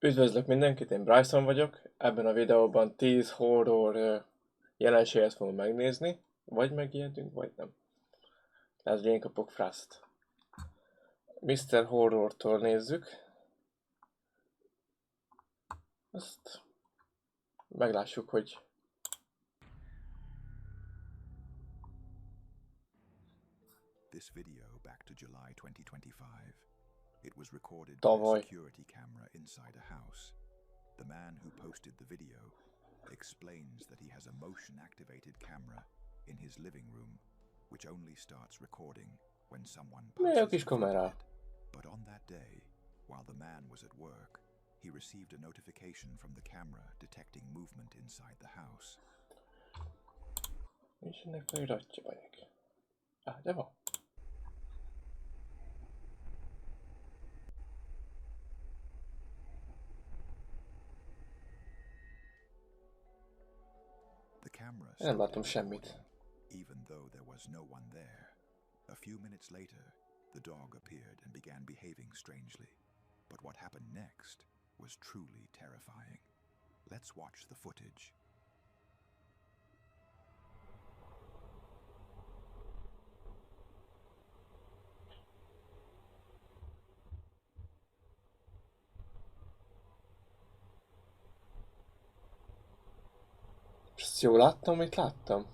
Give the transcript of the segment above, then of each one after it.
Üdvözlök mindenkit, én Bryson vagyok. Ebben a videóban 10 horror jelenséget fogunk megnézni. Vagy megijedünk, vagy nem. Ez én kapok frászt. Mr. Horror-tól nézzük. Ezt meglássuk, hogy This video back to July 2025. It was recorded by a tavaly. security camera inside a house. The man who posted the video explains that he has a motion-activated camera in his living room, which only starts recording when someone passes in front of it. But on that day, while the man was at work, he received a notification from the camera detecting movement inside the house. És ennek feliratja vagyok. De van. The camera Nem látom semmit. even though there was no one there. A few minutes later, the dog appeared and began behaving strangely. But what happened next was truly terrifying. Let's watch the footage. Ezt jól láttam, amit láttam?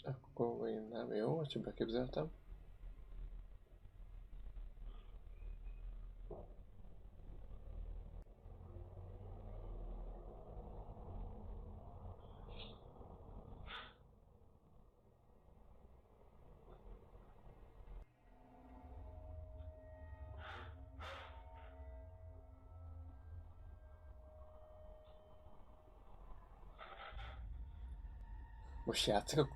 Akkor én nem jó, csak beképzeltem. Most játszik a...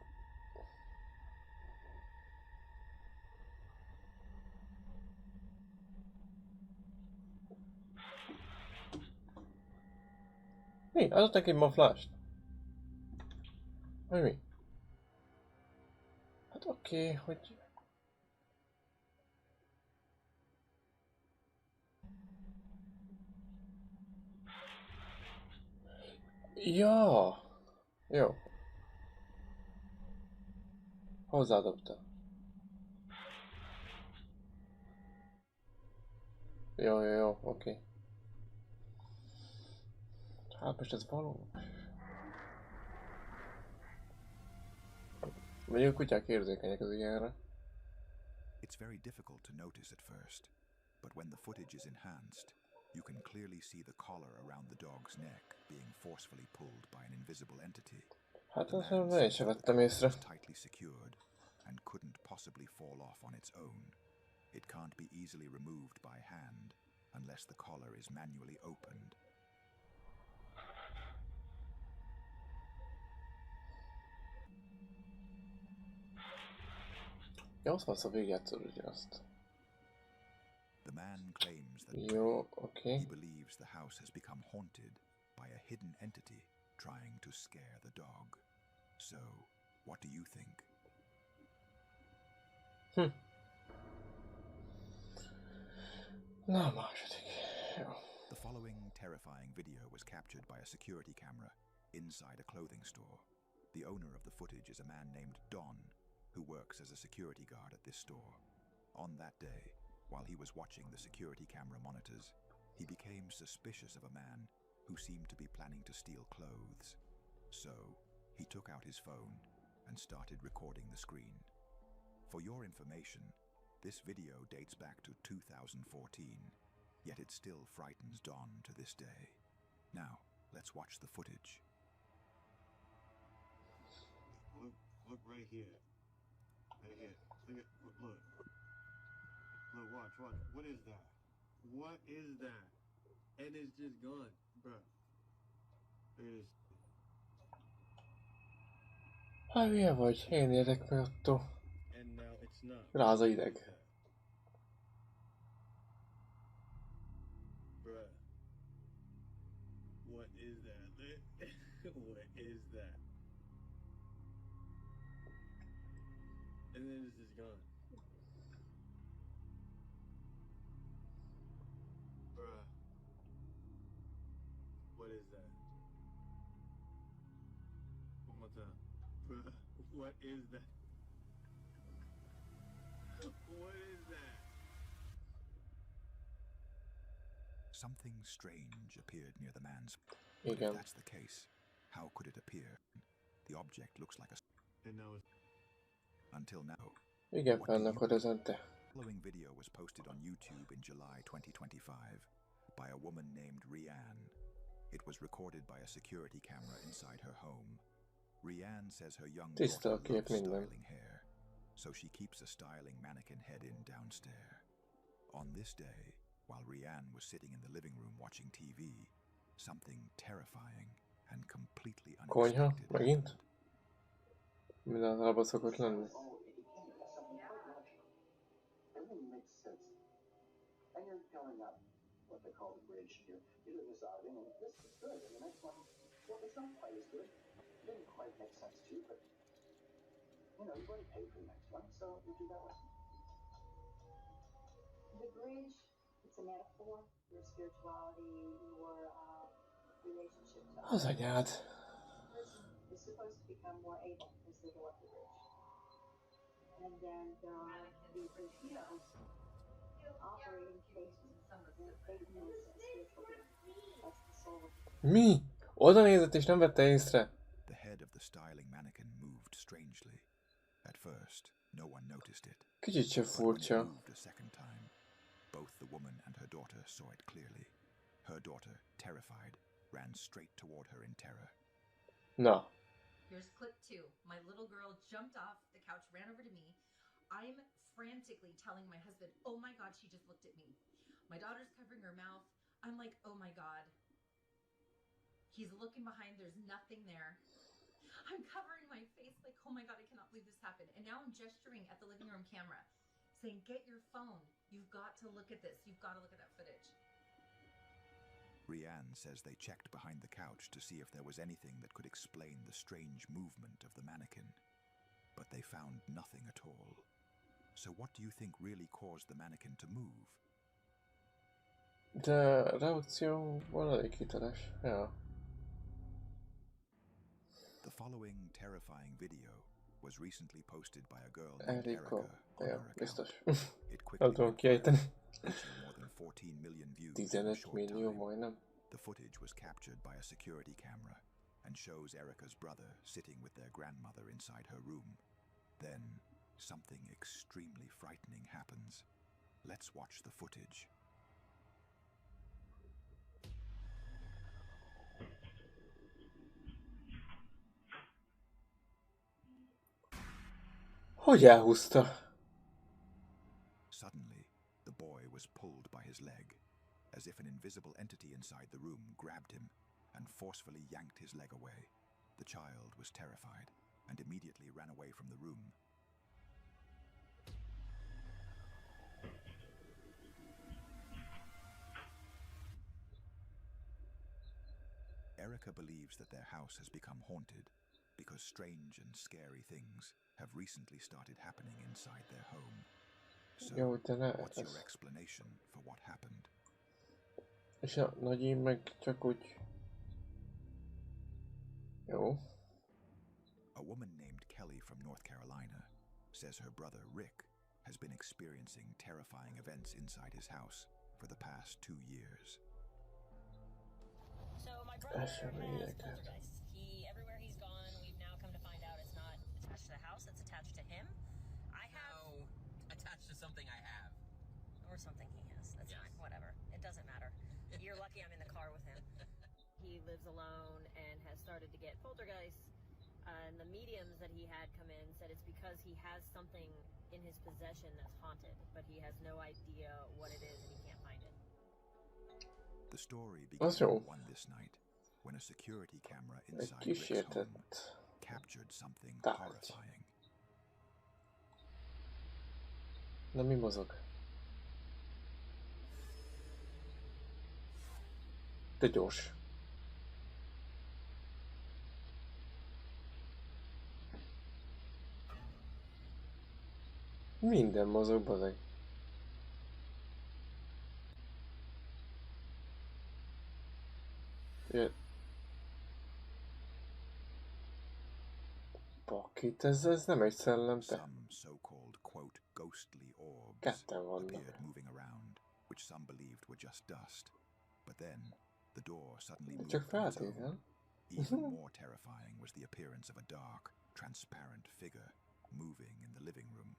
Mi? Adott neki ma flash-t? Vagy mi? Hát oké, hogy... Ja! Jó. Hozzádobta. Jó, oké. Hát most ez való. Mondjuk kutyák érzékenyek az ilyenre. It's very difficult to notice at first, but when the footage is enhanced, you can clearly see the collar around the dog's neck being forcefully pulled by an invisible entity. Hát azt én sem vettem észre. Tightly secured and couldn't possibly fall off on its own. It can't be easily removed by hand unless the collar is manually opened. Ja, azt mondsz, a végigjátszol ugyanazt. The man claims that Jó, oké. he believes the house has become haunted by a hidden entity trying to scare the dog. So, what do you think? Na, a második. Jó. The following terrifying video was captured by a security camera inside a clothing store. The owner of the footage is a man named Don, who works as a security guard at this store. On that day, while he was watching the security camera monitors, he became suspicious of a man who seemed to be planning to steal clothes. So, he took out his phone and started recording the screen. For your information, this video dates back to 2014, yet it still frightens Don to this day. Now, let's watch the footage. Look right here. Right here. Look. Look, watch. What is that? What is that? And it's just gone, bruh. There's... Hát milyen vagy? Én érdek meg attól. And now it's not. Ráz a ideg. Bruh. What is and then it's just gone. Bruh. What is that? One more time. Bruh. What is that? What is that? Something strange appeared near the man's. But if Igen. that's the case, how could it appear? The object looks like a. And now it's Until now. Igen, What do you- felnakorozante. The following video was posted on YouTube in July 2025 by a woman named Rianne. It was recorded by a security camera inside her home. Rianne says her young Tiszta daughter a kép loves minden. styling hair, so she keeps a styling mannequin head in downstairs. On this day, while Rianne was sitting in the living room watching TV, something terrifying and completely Konyha, unexpected megint? happened. Minden általában szokott lenni. Everything makes sense. And you're going up what they call the bridge. You're deciding, and this is good. And the next one, well, it's not quite as good. It didn't quite make sense to you, but you know, you've already paid for the next one, so you do that one. The bridge, it's a metaphor, your spirituality, your relationship to Az anyád. The person is supposed to become more able as they go up the bridge. And then there are the torpedoes operating faith and spiritual being. That's the soul of Mi? Oda nézett és nem vette észre. The head of the styling mannequin moved strangely. At first, no one noticed it. Kicsit se But when it furcsa. moved a second time, both the woman and her daughter saw it clearly. Her daughter, terrified, ran straight toward her in terror. Na. Here's clip 2. My little girl jumped off the couch, ran over to me. I'm frantically telling my husband, oh my God, she just looked at me. My daughter's covering her mouth. I'm like, oh my God. He's looking behind, there's nothing there. I'm covering my face like, oh my God, I cannot believe this happened. And now I'm gesturing at the living room camera, saying, get your phone. You've got to look at this. You've got to look at that footage. Rianne says they checked behind the couch to see if there was anything that could explain the strange movement of the mannequin. But they found nothing at all. So what do you think really caused the mannequin to move? De reakció elég hiteles. Ja. The following terrifying video was recently posted by a girl named Erika. Erica on Ja, her biztos. account. It quickly Nem tudom went kiejteni. viral, reaching more than 14 million views in a 15 short millió time. majdnem. The footage was captured by a security camera and shows Erica's brother sitting with their grandmother inside her room. Then, something extremely frightening happens. Let's watch the footage. Hogy elhúzta? Suddenly, the boy was pulled by his leg, as if an invisible entity inside the room grabbed him and forcefully yanked his leg away. The child was terrified and immediately ran away from the room. Erica believes that their house has become haunted because strange and scary things have recently started happening inside their home. So, Jó, de ne, what's your ez... explanation for what happened? És a nagyim meg csak úgy... Jó. A woman named Kelly from North Carolina says her brother Rick has been experiencing terrifying events inside his house for the past 2 years. So my brother has Eseményeket. poltergeists. Everywhere he's gone, we've now come to find out it's not attached to the house, it's attached to him. I have, No, attached to something I have. or something he has. That's Yes. fine, whatever. It doesn't matter. You're lucky I'm in the car with him. He lives alone and has started to get poltergeists. And the mediums that he had come in said it's because he has something in his possession that's haunted, but he has no idea what it is and he can't find it. The story Az began jó. one this night when a security camera Egy inside Rick's home kísértett captured something tárgy. horrifying. Na mi mozog? De gyors. Minden mozog, bazeg. Bakit, ez nem egy szellem, te. Some so-called, quote, ghostly orbs Ketten vannak. appeared moving around, which some believed were just dust. But then, the door suddenly moved Csak on its feltétel. own. Even more terrifying was the appearance of a dark, transparent figure moving in the living room.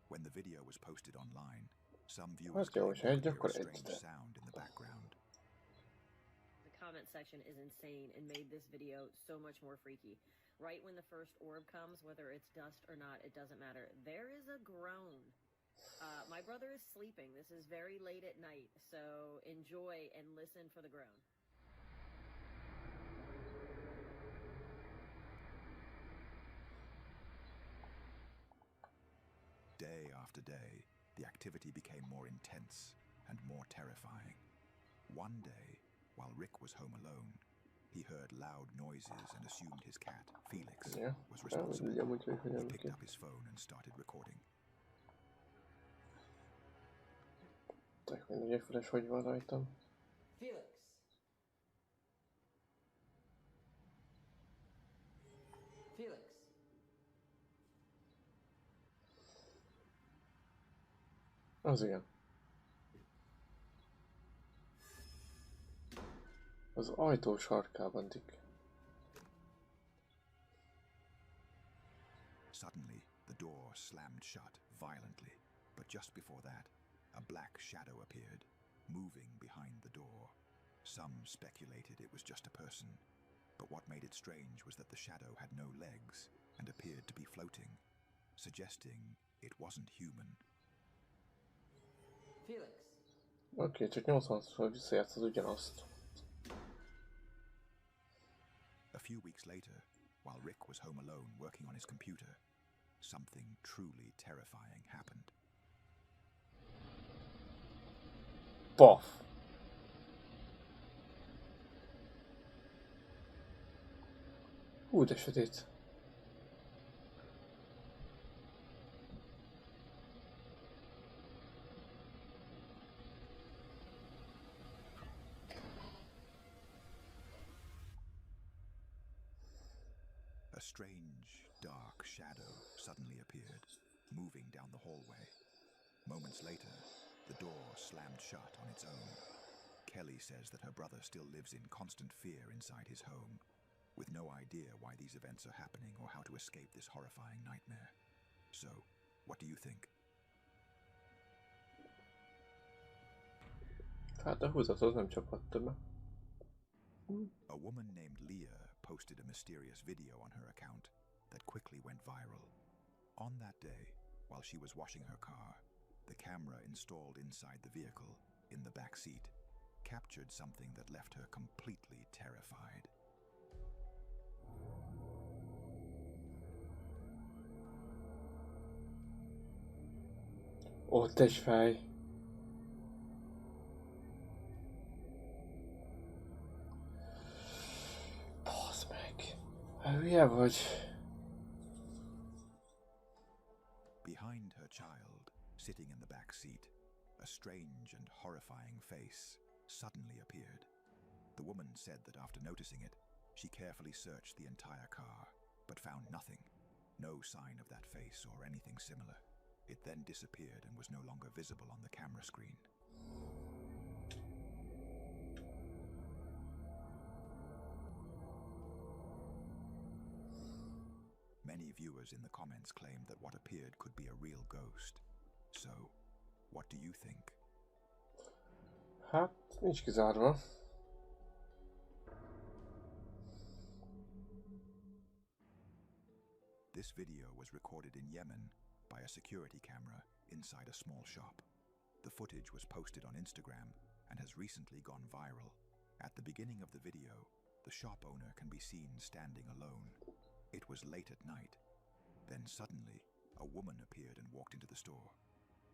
When the video was posted online, some viewers Hát jó, claimed ha they egy, could hear a akkor egy, strange de. sound in the background. The comment section is insane and made this video so much more freaky. Right when the first orb comes, whether it's dust or not, it doesn't matter. There is a groan. My brother is sleeping. This is very late at night, so enjoy and listen for the groan. Day after day, the activity became more intense and more terrifying. One day, while Rick was home alone, he heard loud noises and assumed his cat, Felix, Ja, was ja, responsible. ugye amúgy vagyok, hogy He nem picked ki. up his phone and started recording. Tök mindegy, flash, hogy van rajtam. Felix. Felix. Az igen. Az ajtó sarkában dik. Suddenly, the door slammed shut violently, but just before that, a black shadow appeared, moving behind the door. Some speculated it was just a person, but what made it strange was that the shadow had no legs and appeared to be floating, suggesting it wasn't human. Felix. Oké, csak 80-szor visszajátszod ugyanazt. A few weeks later, while Rick was home alone working on his computer, something truly terrifying happened. Paf! Hú, de sötét. A strange, dark shadow suddenly appeared, moving down the hallway. Moments later, the door slammed shut on its own. Kelly says that her brother still lives in constant fear inside his home, with no idea why these events are happening or how to escape this horrifying nightmare. So, what do you think? Hát a húzatot nem csaphatta be. A woman named Leah posted a mysterious video on her account that quickly went viral. On that day, while she was washing her car, the camera installed inside the vehicle, in the back seat, captured something that left her completely terrified. Ott egy fej. Basz meg. Hülye vagy. Behind her child, sitting in the back seat, a strange and horrifying face suddenly appeared. The woman said that after noticing it, she carefully searched the entire car, but found nothing, no sign of that face or anything similar. It then disappeared and was no longer visible on the camera screen. Many viewers in the comments claimed that what appeared could be a real ghost. So, what do you think? Hát, nincs kizárva. This video was recorded in Yemen by a security camera inside a small shop. The footage was posted on Instagram and has recently gone viral. At the beginning of the video, the shop owner can be seen standing alone. It was late at night. Then suddenly, a woman appeared and walked into the store.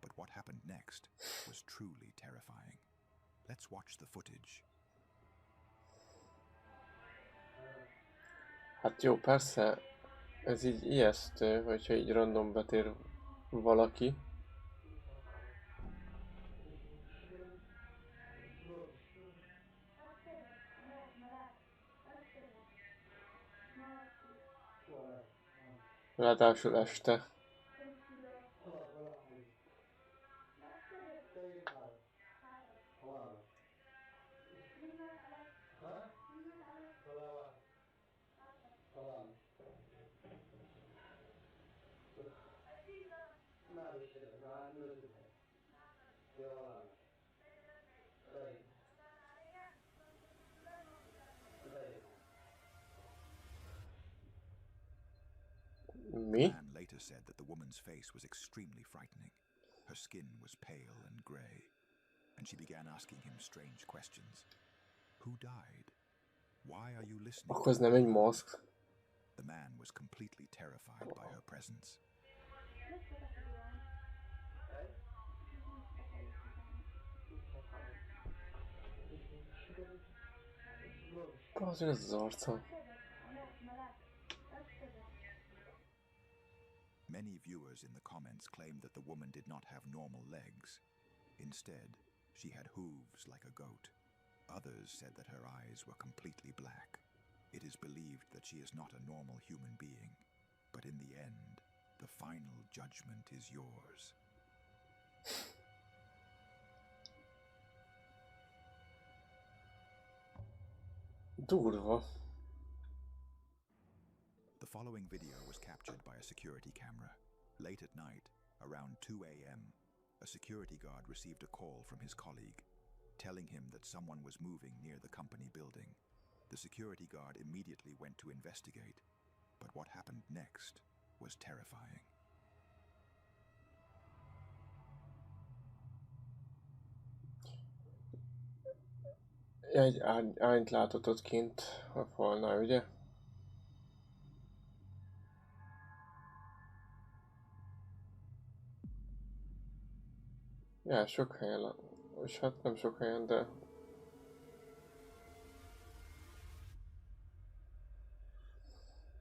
But what happened next was truly terrifying. Let's watch the footage. Hát jó, persze, ez így ijesztő, hogyha így random betér valaki. Ráadásul este. The Mi? man later said that the woman's face was extremely frightening. Her skin was pale and grey, and she began asking him strange questions. Who died? Why are you listening? Akkor ez nem egy maszk. The man was completely terrified by her presence. Azért ez az arca. Many viewers in the comments claimed that the woman did not have normal legs. Instead, she had hooves like a goat. Others said that her eyes were completely black. It is believed that she is not a normal human being, but in the end, the final judgment is yours. Durva. The following video was captured by a security camera. Late at night, around 2 a.m., a security guard received a call from his colleague, telling him that someone was moving near the company building. The security guard immediately went to investigate, but what happened next was terrifying. Egy ányt látott ott kint a falnál, ugye? Ja, sok helyen, és hát nem sok helyen, de...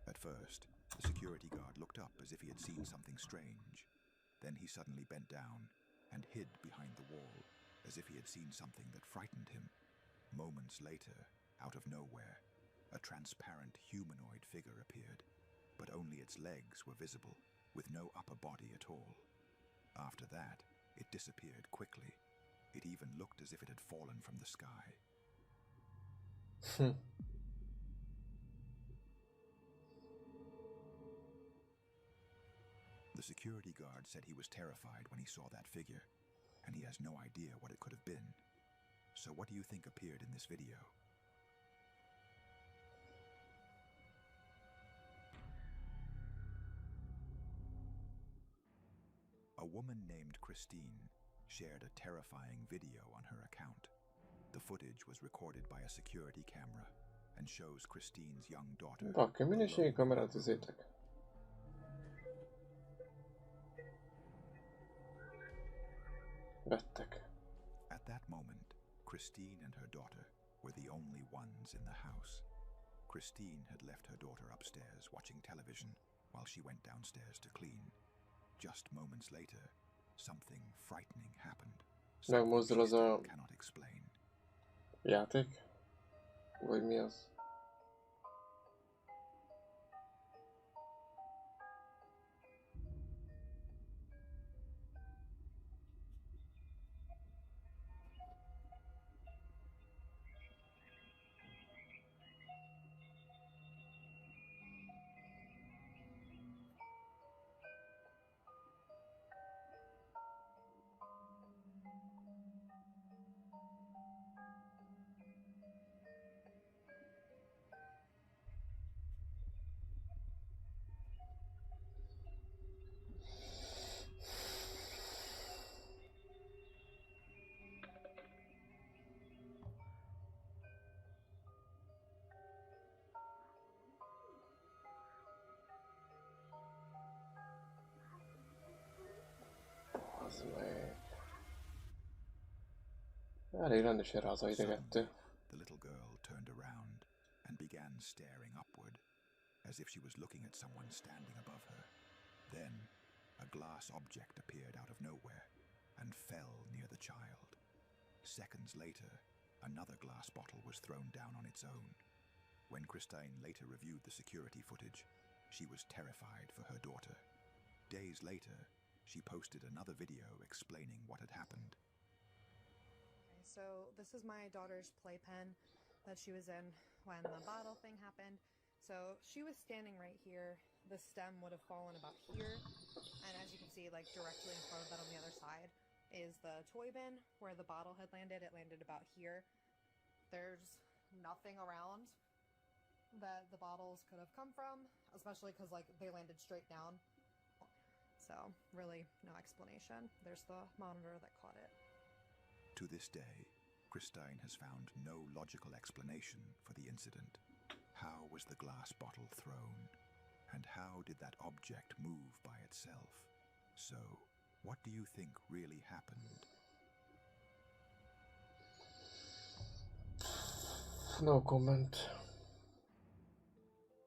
At first, the security guard looked up as if he had seen something strange. Then he suddenly bent down and hid behind the wall, as if he had seen something that frightened him. Moments later, out of nowhere, a transparent humanoid figure appeared, but only its legs were visible, with no upper body at all. After that, it disappeared quickly. It even looked as if it had fallen from the sky. The security guard said he was terrified when he saw that figure, and he has no idea what it could have been. So what do you think appeared in this video? A woman named Christine shared a terrifying video on her account. The footage was recorded by a security camera and shows Christine's young daughter. Bakker, minőségi kamerát üzétek. Vettek. At that moment, Christine and her daughter were the only ones in the house. Christine had left her daughter upstairs watching television while she went downstairs to clean. Just moments later, something frightening happened. Megmozdul az a Cannot explain. játék? Vagy mi az? Az meg... Elég rendesen rá az a idegettő. The little girl turned around and began staring upward, as if she was looking at someone standing above her. Then, a glass object appeared out of nowhere and fell near the child. Seconds later, another glass bottle was thrown down on its own. When Christine later reviewed the security footage, she was terrified for her daughter. Days later, she posted another video explaining what had happened. Okay, so this is my daughter's playpen that she was in when the bottle thing happened. So she was standing right here. The stem would have fallen about here. And as you can see, like directly in front of that on the other side is the toy bin where the bottle had landed. It landed about here. There's nothing around that the bottles could have come from, especially because like they landed straight down. So really no explanation. There's the monitor that caught it. To this day, Christine has found no logical explanation for the incident. How was the glass bottle thrown? And how did that object move by itself? So, what do you think really happened? No comment.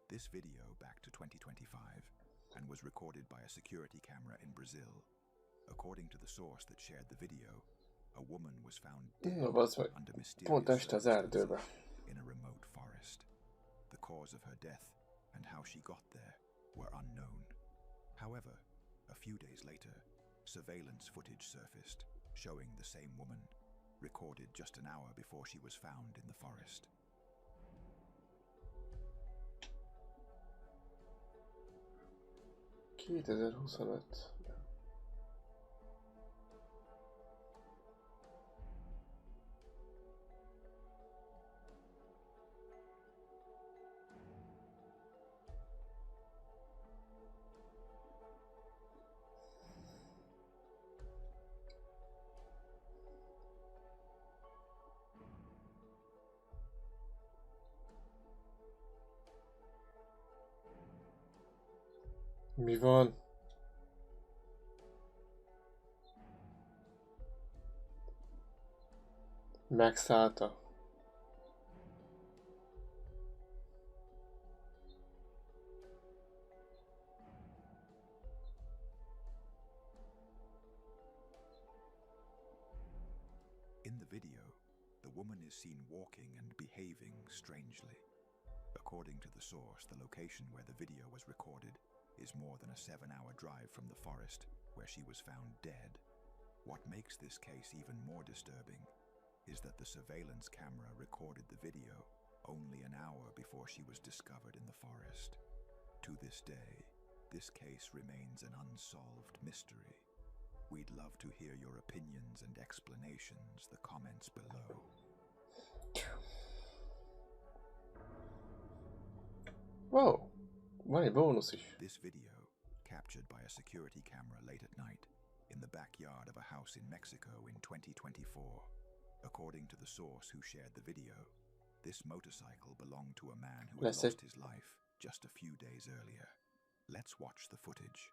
This video back to 2025 and was recorded by a security camera in Brazil. According to the source that shared the video, a woman was found dead No, az meg under pont mysterious este az erdőbe. circumstances in a remote forest. The cause of her death and how she got there were unknown. However, a few days later, surveillance footage surfaced showing the same woman, recorded just an hour before she was found in the forest. ...2025. Mi van? Megszállta. In the video, the woman is seen walking and behaving strangely. According to the source, the location where the video was recorded is more than a 7-hour drive from the forest where she was found dead. What makes this case even more disturbing is that the surveillance camera recorded the video only an hour before she was discovered in the forest. To this day, this case remains an unsolved mystery. We'd love to hear your opinions and explanations, the comments below. Wow, van egy bónusz is. This video, captured by a security camera late at night in the backyard of a house in Mexico in 2024. According to the source who shared the video, this motorcycle belonged to a man who had lost his life just a few days earlier. Let's watch the footage.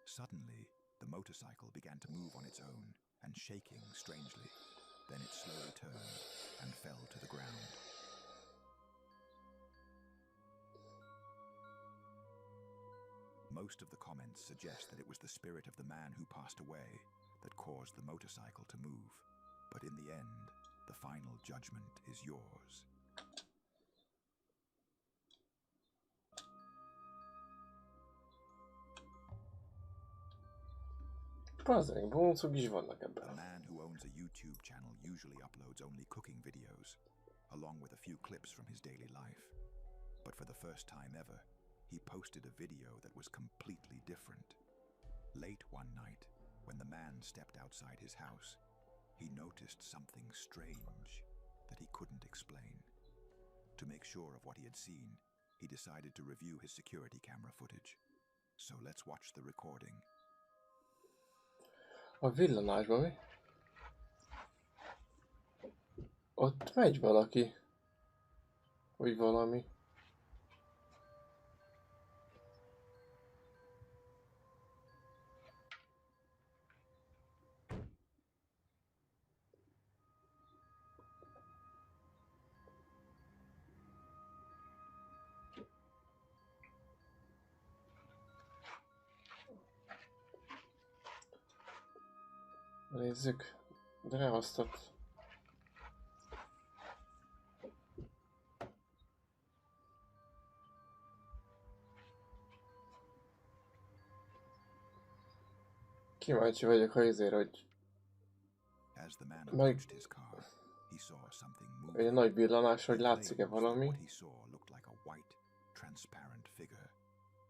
Suddenly, the motorcycle began to move on its own and shaking strangely. Then it slowly turned and fell to the ground. Most of the comments suggest that it was the spirit of the man who passed away that caused the motorcycle to move. But in the end, the final judgment is yours. Bazeg, bónuszok is vannak A ebben. man who owns a YouTube channel usually uploads only cooking videos, along with a few clips from his daily life. But for the first time ever, he posted a video that was completely different. Late one night, when the man stepped outside his house, he noticed something strange that he couldn't explain. To make sure of what he had seen, he decided to review his security camera footage. So let's watch the recording. A villanásban mi? Ott megy valaki. Vagy valami. Nézzük. De ne hoztat. Kíváncsi vagyok ha ezért, hogy As the man meg approached his car, he saw something egy moving. nagy villanás, hogy He látszik-e claims that valami. what he saw looked like a white, transparent figure,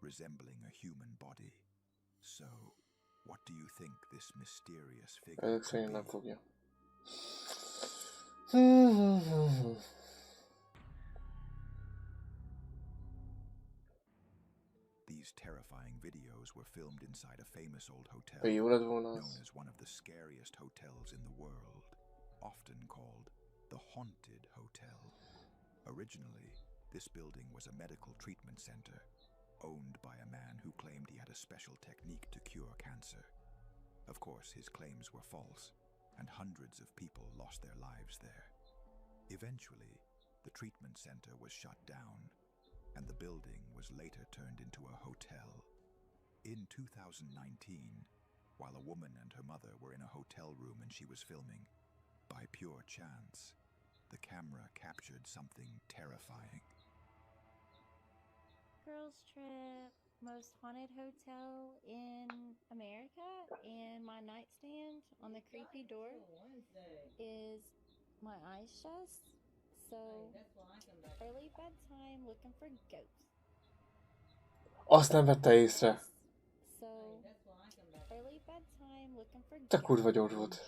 resembling a human body. So, what do you think this mysterious figure Ezek could szerint nem be? fogja. These terrifying videos were filmed inside a famous old hotel, Ha jó lett volna known az. as one of the scariest hotels in the world, often called the Haunted Hotel. Originally, this building was a medical treatment center, owned by a man who claimed he had a special technique to cure cancer. Of course, his claims were false, and hundreds of people lost their lives there. Eventually, the treatment center was shut down, and the building was later turned into a hotel. In 2019, while a woman and her mother were in a hotel room and she was filming, by pure chance, the camera captured something terrifying. Girls trip, most haunted hotel in America, and my nightstand on the creepy door is my eyes shut. So early bedtime looking for ghosts. Azt nem vette észre. So early bedtime looking for Te ghosts. kurva gyors volt.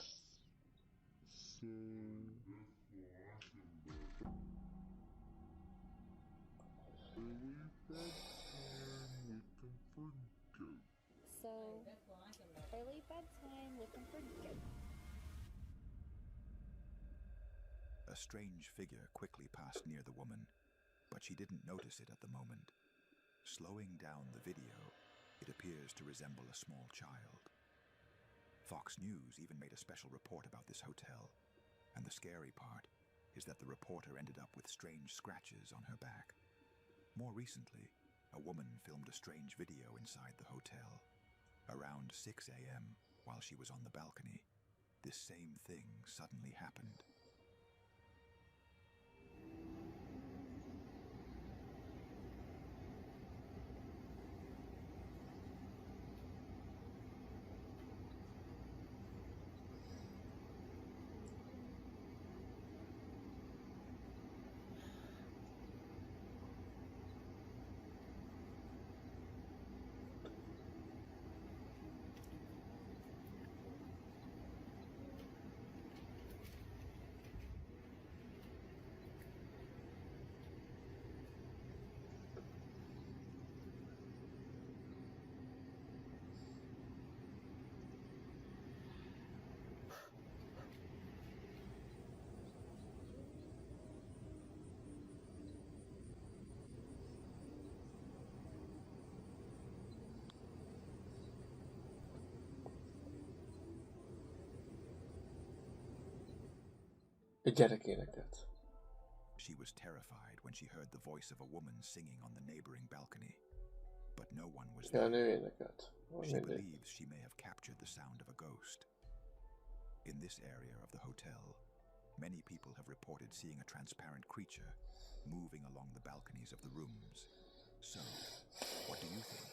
So early bedtime looking for ghosts. A strange figure quickly passed near the woman, but she didn't notice it at the moment. Slowing down the video, it appears to resemble a small child. Fox News even made a special report about this hotel, and the scary part is that the reporter ended up with strange scratches on her back. More recently, a woman filmed a strange video inside the hotel. Around 6 a.m., while she was on the balcony, this same thing suddenly happened. Egy gyerek énekelt. She was terrified when she heard the voice of a woman singing on the neighboring balcony, but no one was Ja, a there. nő énekelt. She Mindegy. believes she may have captured the sound of a ghost. In this area of the hotel, many people have reported seeing a transparent creature moving along the balconies of the rooms. So, what do you think?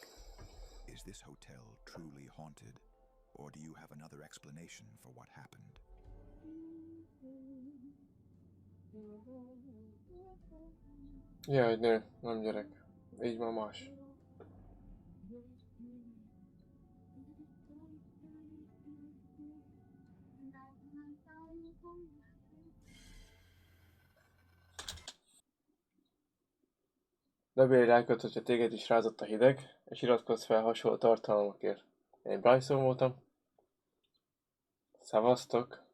Is this hotel truly haunted, or do you have another explanation for what happened? Jaj, nő, nem gyerek. Így ma más. Dobj egy lájkot, hogyha téged is rázott a hideg, és iratkozz fel hasonló tartalmakért. Én Bryson voltam. Szevasztok!